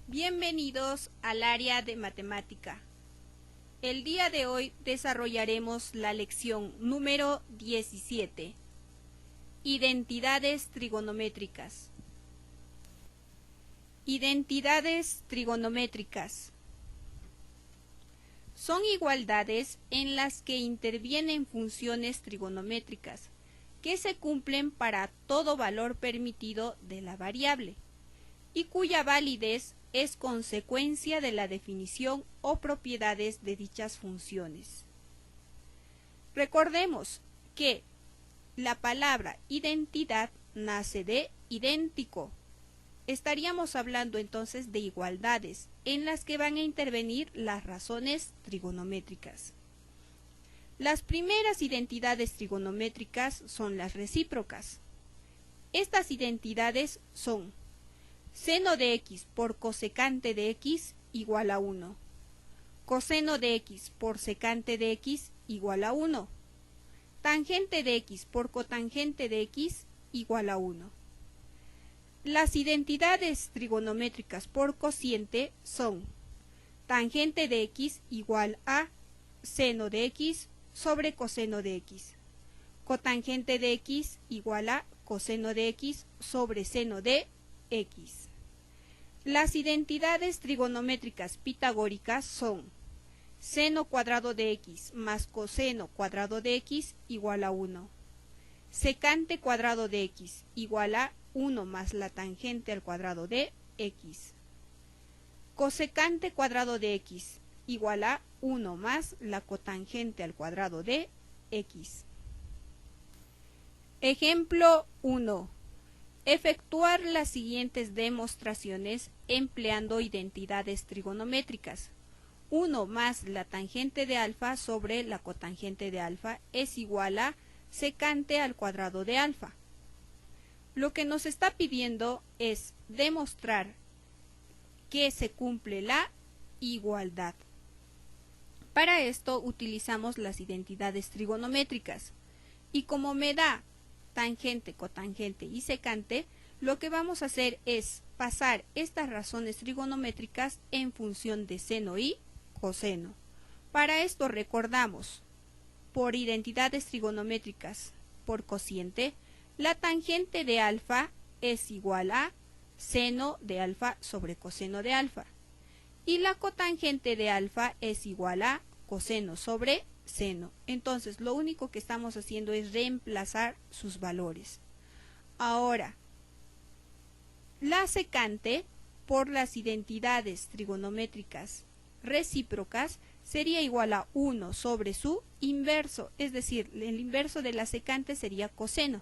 Bienvenidos al área de matemática. El día de hoy desarrollaremos la lección número 17. Identidades trigonométricas. Identidades trigonométricas. Son igualdades en las que intervienen funciones trigonométricas que se cumplen para todo valor permitido de la variable y cuya validez es consecuencia de la definición o propiedades de dichas funciones. Recordemos que la palabra identidad nace de idéntico. Estaríamos hablando entonces de igualdades en las que van a intervenir las razones trigonométricas. Las primeras identidades trigonométricas son las recíprocas. Estas identidades son seno de x por cosecante de x igual a 1. Coseno de x por secante de x igual a 1. Tangente de x por cotangente de x igual a 1. Las identidades trigonométricas por cociente son tangente de x igual a seno de x sobre coseno de x. Cotangente de x igual a coseno de x sobre seno de x. Las identidades trigonométricas pitagóricas son seno cuadrado de x más coseno cuadrado de x igual a 1. Secante cuadrado de x igual a 1 más la tangente al cuadrado de x. Cosecante cuadrado de x igual a 1 más la cotangente al cuadrado de x. Ejemplo 1. Efectuar las siguientes demostraciones empleando identidades trigonométricas. 1 más la tangente de alfa sobre la cotangente de alfa es igual a secante al cuadrado de alfa. Lo que nos está pidiendo es demostrar que se cumple la igualdad. Para esto utilizamos las identidades trigonométricas. Y como me da tangente, cotangente y secante, lo que vamos a hacer es pasar estas razones trigonométricas en función de seno y coseno. Para esto recordamos, por identidades trigonométricas por cociente, la tangente de alfa es igual a seno de alfa sobre coseno de alfa. Y la cotangente de alfa es igual a coseno sobre seno. Entonces, lo único que estamos haciendo es reemplazar sus valores. Ahora, la secante por las identidades trigonométricas recíprocas sería igual a 1 sobre su inverso, es decir, el inverso de la secante sería coseno.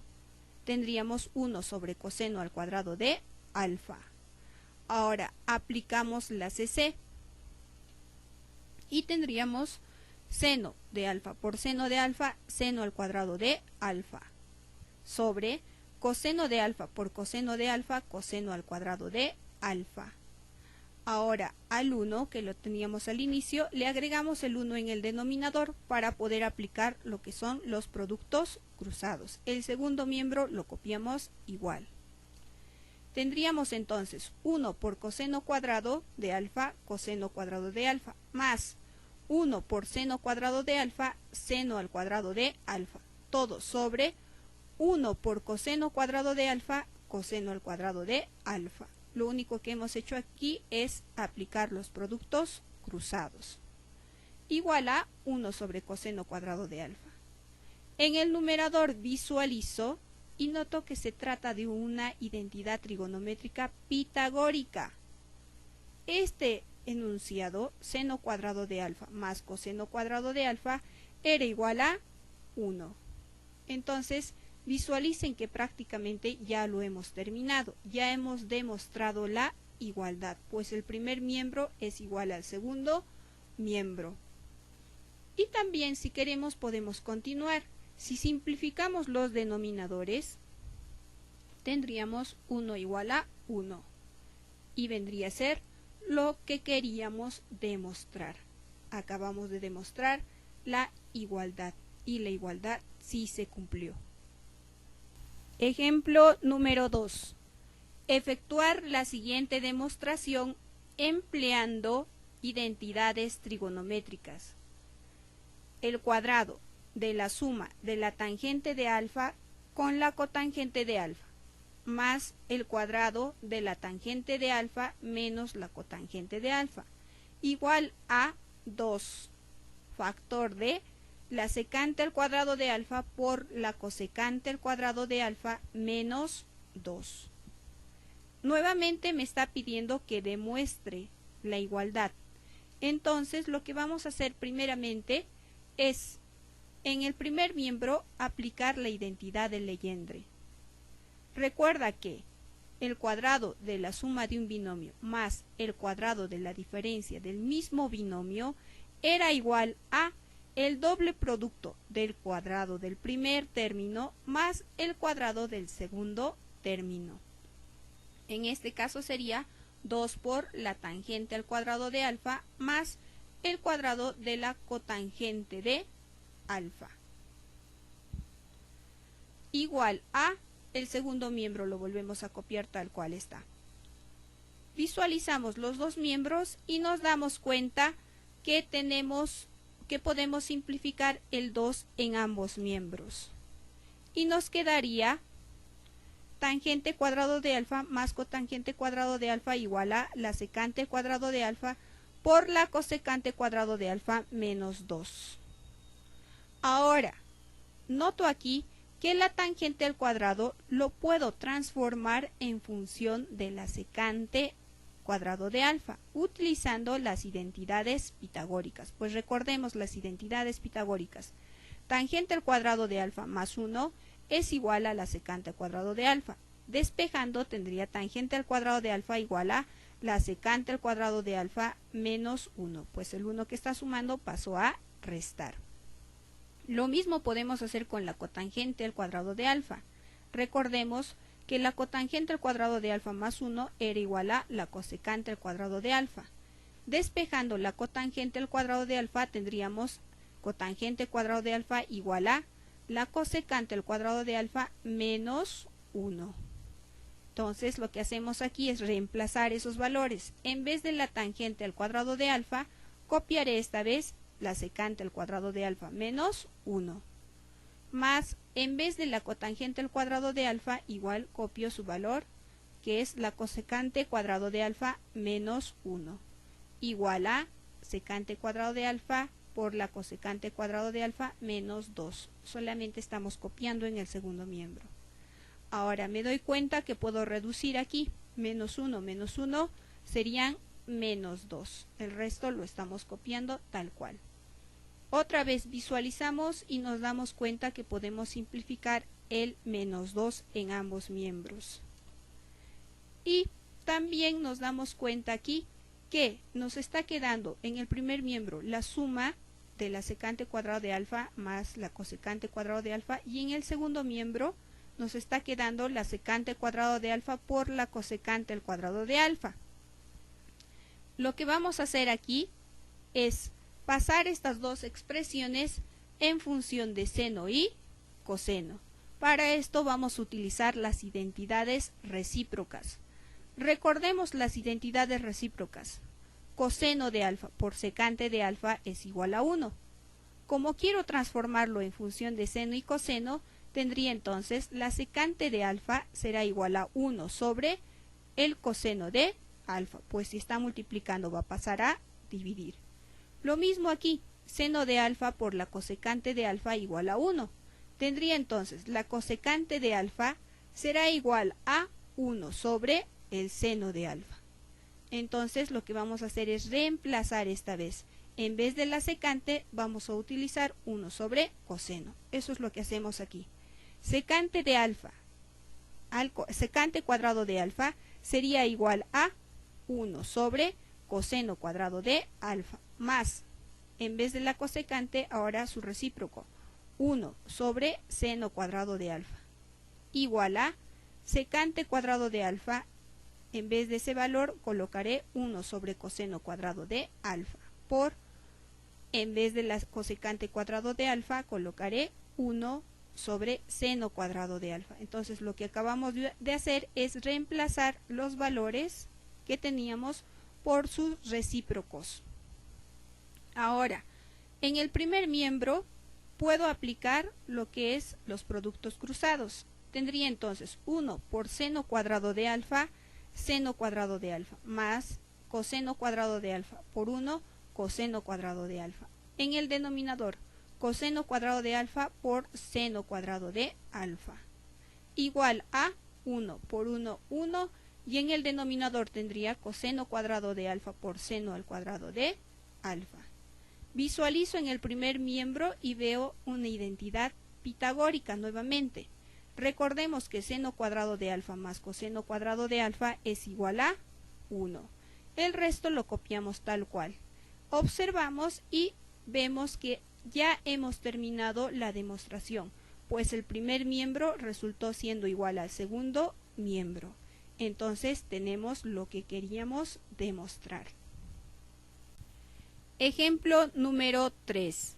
Tendríamos 1 sobre coseno al cuadrado de alfa. Ahora, aplicamos la CC y tendríamos seno de alfa por seno de alfa, seno al cuadrado de alfa, sobre coseno de alfa por coseno de alfa, coseno al cuadrado de alfa. Ahora al 1, que lo teníamos al inicio, le agregamos el 1 en el denominador para poder aplicar lo que son los productos cruzados. El segundo miembro lo copiamos igual. Tendríamos entonces 1 por coseno cuadrado de alfa, coseno cuadrado de alfa, más 1 por seno cuadrado de alfa, seno al cuadrado de alfa, todo sobre 1 por coseno cuadrado de alfa, coseno al cuadrado de alfa. Lo único que hemos hecho aquí es aplicar los productos cruzados. Igual a 1 sobre coseno cuadrado de alfa. En el numerador visualizo y noto que se trata de una identidad trigonométrica pitagórica. Este enunciado, seno cuadrado de alfa más coseno cuadrado de alfa, era igual a 1. Entonces, visualicen que prácticamente ya lo hemos terminado, ya hemos demostrado la igualdad, pues el primer miembro es igual al segundo miembro. Y también, si queremos, podemos continuar. Si simplificamos los denominadores, tendríamos 1 igual a 1 y vendría a ser lo que queríamos demostrar. Acabamos de demostrar la igualdad y la igualdad sí se cumplió. Ejemplo número 2. Efectuar la siguiente demostración empleando identidades trigonométricas. El cuadrado de la suma de la tangente de alfa con la cotangente de alfa, más el cuadrado de la tangente de alfa menos la cotangente de alfa, igual a 2 factor de la secante al cuadrado de alfa por la cosecante al cuadrado de alfa menos 2. Nuevamente me está pidiendo que demuestre la igualdad. Entonces lo que vamos a hacer primeramente es, en el primer miembro, aplicar la identidad de Legendre. Recuerda que el cuadrado de la suma de un binomio más el cuadrado de la diferencia del mismo binomio era igual a el doble producto del cuadrado del primer término más el cuadrado del segundo término. En este caso sería 2 por la tangente al cuadrado de alfa más el cuadrado de la cotangente de alfa. Igual a el segundo miembro, lo volvemos a copiar tal cual está. Visualizamos los dos miembros y nos damos cuenta que podemos simplificar el 2 en ambos miembros. Y nos quedaría tangente cuadrado de alfa más cotangente cuadrado de alfa igual a la secante cuadrado de alfa por la cosecante cuadrado de alfa menos 2. Ahora, noto aquí que la tangente al cuadrado lo puedo transformar en función de la secante cuadrado de alfa, utilizando las identidades pitagóricas. Pues recordemos las identidades pitagóricas. Tangente al cuadrado de alfa más 1 es igual a la secante al cuadrado de alfa. Despejando tendría tangente al cuadrado de alfa igual a la secante al cuadrado de alfa menos 1. Pues el 1 que está sumando pasó a restar. Lo mismo podemos hacer con la cotangente al cuadrado de alfa. Recordemos que la cotangente al cuadrado de alfa más 1 era igual a la cosecante al cuadrado de alfa. Despejando la cotangente al cuadrado de alfa tendríamos cotangente al cuadrado de alfa igual a la cosecante al cuadrado de alfa menos 1. Entonces lo que hacemos aquí es reemplazar esos valores. En vez de la tangente al cuadrado de alfa, copiaré esta vez la secante al cuadrado de alfa menos 1. Más, en vez de la cotangente al cuadrado de alfa, igual copio su valor, que es la cosecante cuadrado de alfa menos 1. Igual a secante cuadrado de alfa por la cosecante cuadrado de alfa menos 2. Solamente estamos copiando en el segundo miembro. Ahora me doy cuenta que puedo reducir aquí. Menos 1 serían menos 2. El resto lo estamos copiando tal cual. Otra vez visualizamos y nos damos cuenta que podemos simplificar el menos 2 en ambos miembros. Y también nos damos cuenta aquí que nos está quedando en el primer miembro la suma de la secante cuadrado de alfa más la cosecante cuadrado de alfa, y en el segundo miembro nos está quedando la secante cuadrado de alfa por la cosecante al cuadrado de alfa. Lo que vamos a hacer aquí es pasar estas dos expresiones en función de seno y coseno. Para esto vamos a utilizar las identidades recíprocas. Recordemos las identidades recíprocas. Coseno de alfa por secante de alfa es igual a 1. Como quiero transformarlo en función de seno y coseno, tendría entonces la secante de alfa será igual a 1 sobre el coseno de alfa. Pues si está multiplicando va a pasar a dividir. Lo mismo aquí, seno de alfa por la cosecante de alfa igual a 1. Tendría entonces la cosecante de alfa será igual a 1 sobre el seno de alfa. Entonces lo que vamos a hacer es reemplazar esta vez. En vez de la secante vamos a utilizar 1 sobre coseno. Eso es lo que hacemos aquí. Secante de alfa, secante cuadrado de alfa sería igual a 1 sobre coseno cuadrado de alfa más, en vez de la cosecante, ahora su recíproco, 1 sobre seno cuadrado de alfa, igual a secante cuadrado de alfa. En vez de ese valor colocaré 1 sobre coseno cuadrado de alfa por, en vez de la cosecante cuadrado de alfa colocaré 1 sobre seno cuadrado de alfa. Entonces lo que acabamos de hacer es reemplazar los valores que teníamos por sus recíprocos. Ahora, en el primer miembro puedo aplicar lo que es los productos cruzados. Tendría entonces 1 por seno cuadrado de alfa, seno cuadrado de alfa, más coseno cuadrado de alfa por 1, coseno cuadrado de alfa. En el denominador, coseno cuadrado de alfa por seno cuadrado de alfa, igual a 1 por 1, 1, y en el denominador tendría coseno cuadrado de alfa por seno al cuadrado de alfa. Visualizo en el primer miembro y veo una identidad pitagórica nuevamente. Recordemos que seno cuadrado de alfa más coseno cuadrado de alfa es igual a 1. El resto lo copiamos tal cual. Observamos y vemos que ya hemos terminado la demostración, pues el primer miembro resultó siendo igual al segundo miembro. Entonces tenemos lo que queríamos demostrar. Ejemplo número 3.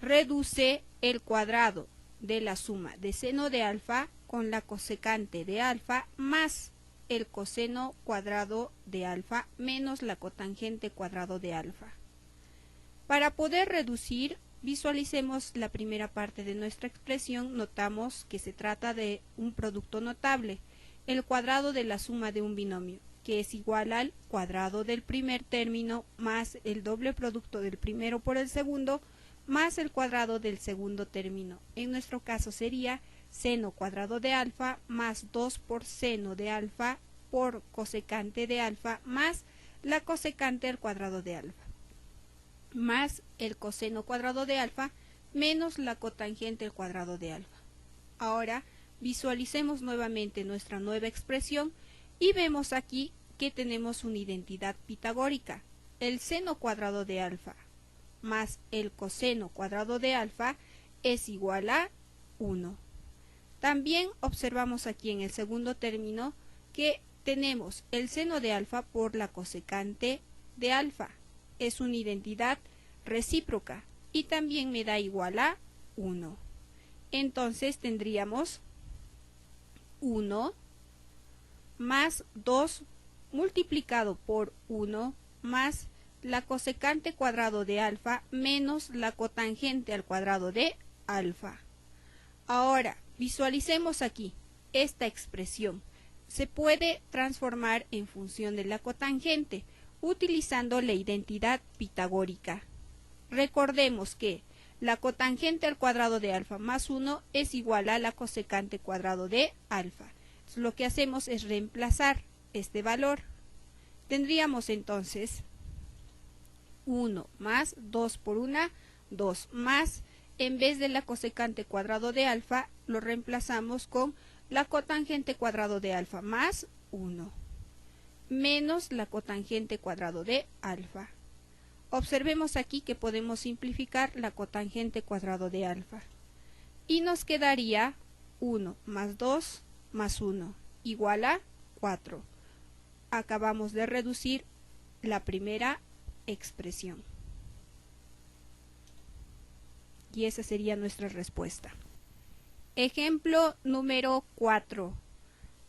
Reduce el cuadrado de la suma de seno de alfa con la cosecante de alfa más el coseno cuadrado de alfa menos la cotangente cuadrado de alfa. Para poder reducir, visualicemos la primera parte de nuestra expresión. Notamos que se trata de un producto notable, el cuadrado de la suma de un binomio, que es igual al cuadrado del primer término más el doble producto del primero por el segundo más el cuadrado del segundo término. En nuestro caso sería seno cuadrado de alfa más 2 por seno de alfa por cosecante de alfa más la cosecante al cuadrado de alfa más el coseno cuadrado de alfa menos la cotangente al cuadrado de alfa. Ahora visualicemos nuevamente nuestra nueva expresión y vemos aquí que tenemos una identidad pitagórica. El seno cuadrado de alfa más el coseno cuadrado de alfa es igual a 1. También observamos aquí en el segundo término que tenemos el seno de alfa por la cosecante de alfa. Es una identidad recíproca y también me da igual a 1. Entonces tendríamos 1 más 2 multiplicado por 1 más la cosecante cuadrado de alfa menos la cotangente al cuadrado de alfa. Ahora visualicemos aquí esta expresión. Se puede transformar en función de la cotangente utilizando la identidad pitagórica. Recordemos que la cotangente al cuadrado de alfa más 1 es igual a la cosecante cuadrado de alfa. Entonces, lo que hacemos es reemplazar este valor. Tendríamos entonces 1 más 2 por 1, 2 más, en vez de la cosecante cuadrado de alfa, lo reemplazamos con la cotangente cuadrado de alfa más 1, menos la cotangente cuadrado de alfa. Observemos aquí que podemos simplificar la cotangente cuadrado de alfa. Y nos quedaría 1 más 2 más 1 igual a 4. Acabamos de reducir la primera expresión. Y esa sería nuestra respuesta. Ejemplo número 4.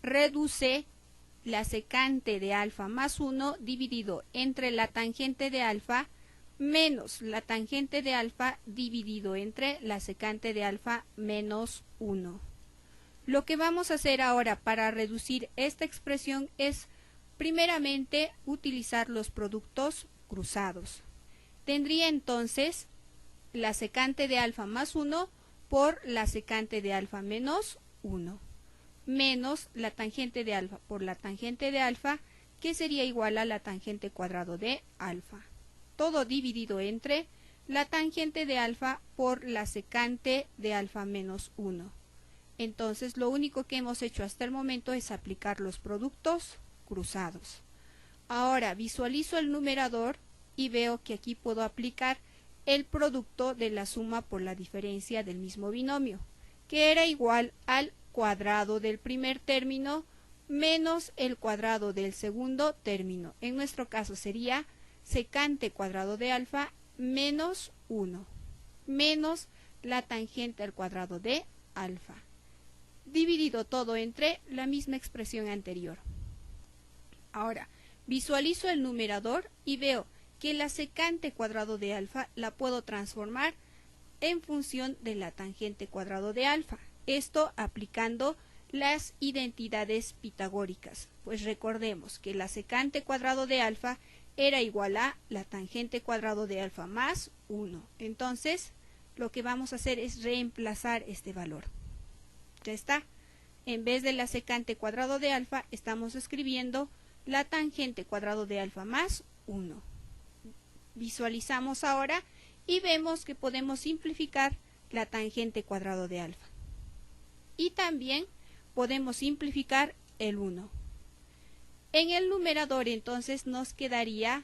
Reduce la secante de alfa más 1 dividido entre la tangente de alfa menos la tangente de alfa dividido entre la secante de alfa menos 1. Lo que vamos a hacer ahora para reducir esta expresión es primeramente utilizar los productos cruzados. Tendría entonces la secante de alfa más 1 por la secante de alfa menos 1, menos la tangente de alfa por la tangente de alfa, que sería igual a la tangente cuadrado de alfa. Todo dividido entre la tangente de alfa por la secante de alfa menos 1. Entonces lo único que hemos hecho hasta el momento es aplicar los productos cruzados. Ahora visualizo el numerador y veo que aquí puedo aplicar el producto de la suma por la diferencia del mismo binomio, que era igual al cuadrado del primer término menos el cuadrado del segundo término. En nuestro caso sería secante cuadrado de alfa menos 1, menos la tangente al cuadrado de alfa, dividido todo entre la misma expresión anterior. Ahora, Visualizo el numerador y veo que la secante cuadrado de alfa la puedo transformar en función de la tangente cuadrado de alfa. Esto aplicando las identidades pitagóricas. Pues recordemos que la secante cuadrado de alfa era igual a la tangente cuadrado de alfa más 1. Entonces, lo que vamos a hacer es reemplazar este valor. Ya está. En vez de la secante cuadrado de alfa, estamos escribiendo la tangente cuadrado de alfa más 1. Visualizamos ahora y vemos que podemos simplificar la tangente cuadrado de alfa. Y también podemos simplificar el 1. En el numerador entonces nos quedaría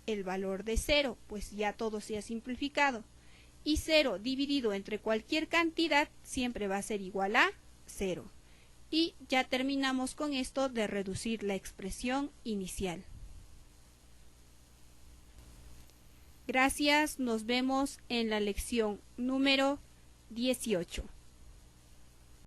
el valor de 0, pues ya todo se ha simplificado. Y 0 dividido entre cualquier cantidad siempre va a ser igual a 0. Y ya terminamos con esto de reducir la expresión inicial. Gracias, nos vemos en la lección número 18.